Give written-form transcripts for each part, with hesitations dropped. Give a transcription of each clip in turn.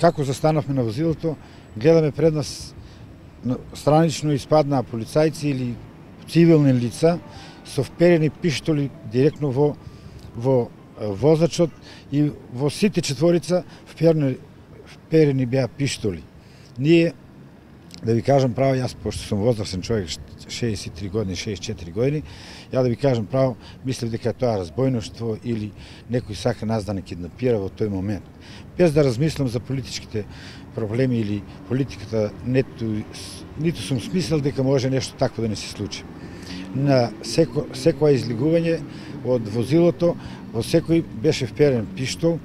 како застанавме на возилото, гледаме пред нас странично испаднаа полицајци или цивилни лица со вперени пиштоли директно во возачот и во сите четворица вперени беа пиштоли. Ние, да ви кажам право, јас пошто сум возрастен човек, 63 години, 64 години, ја да ви кажам право, мислев дека тоа разбойноштво или некој сака нас да не киднапира во тој момент. Без да размислам за политичките проблеми или политиката, ниту сум смислил дека може нешто такво да не се случи. На секоја излигување од возилото, во секој беше вперен пиштол,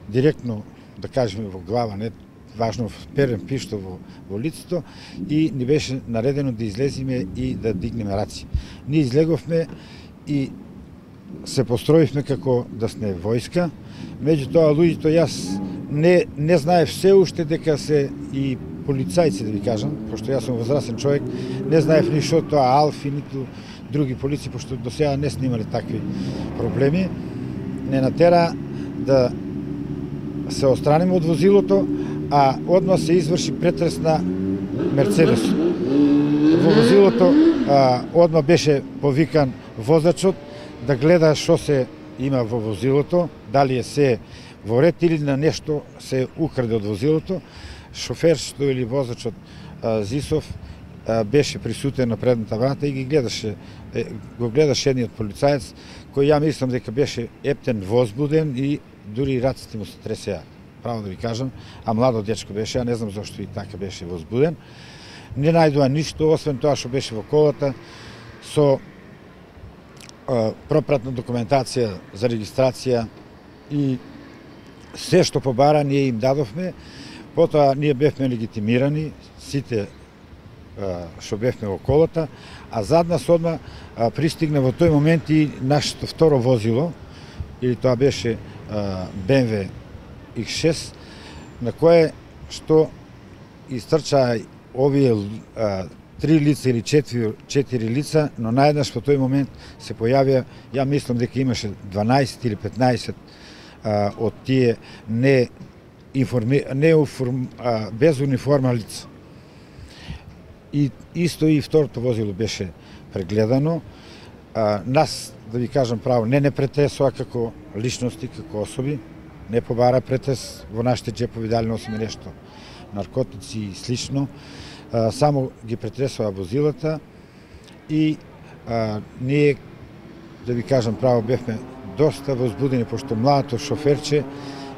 директно, да кажеме, во глава, не важно, вперен пиштол во лицето и ни беше наредено да излеземе и да дигнеме раци. Ние излеговме и се построивме како да сме војска, меѓутоа луѓето, јас не знаев се уште дека се и полицајци, да ви кажам, пошто јас сум возрастен човек, не знаев ни што тоа Алфи, ниту други полици, пошто до сега не снимале такви проблеми, не натера да се остраниме од возилото, а одма се изврши претрес на Мерцедес. Во возилото одма беше повикан возачот да гледа што се има во возилото, дали е се во ред или на нешто се украде од возилото. Шоферството или возачот Зисов беше присутен на предната врата и го гледаше едниот полицаец, кој ја мислам дека беше ептен, возбуден и дури раците му се тресеа. Право да ви кажам, а младо дечко беше, а не знам зашто и така беше возбуден. Не најдоа ништо, освен тоа што беше во колата со пропратна документација за регистрација и се што побара ние им дадовме. Потоа ние бевме легитимирани, сите што бевме во колата, а зад нас одма пристигна во тој момент и нашето второ возило, или тоа беше BMW X6, на кое што истрчаа овие 3 лица или 4 лица, но наеднаш во тој момент се појавија, ја мислам дека имаше 12 или 15 од тие без униформа лица. И исто и второто возило беше прегледано. Нас, да ви кажам право, не претесоа како личности, како особи, не побара претес во нашите джепови дали носиме нешто, наркотици и слично. Само ги претресоа возилата и ние, да ви кажам право, бевме доста возбудени, пошто младото шоферче,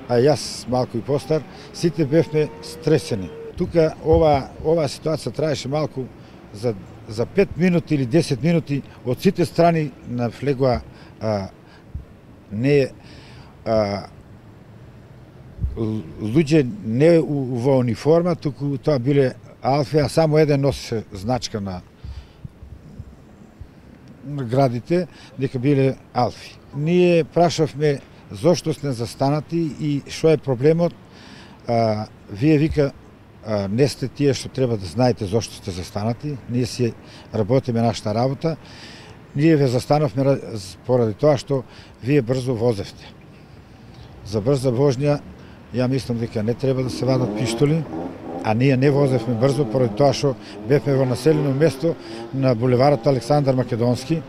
а јас малку и постар, сите бевме стресени. Тука оваа ситуација траеше малку за 5 минути или 10 минути, од сите страни навлегоа луѓе не во униформа, туку тоа биле Алфи, а само еден носи значка на градите, дека биле Алфи. Ние прашавме зошто сте застанати и што е проблемот. Вие вика, не сте тие што треба да знаете зошто сте застанати, ние си работиме нашата работа. Ние ве застанавме поради тоа што вие брзо возевте. За брза вожња, ја мислам дека не треба да се вадат пиштоли, а ние не возевме брзо поради тоа што бевме во населено место на булеварот Александар Македонски.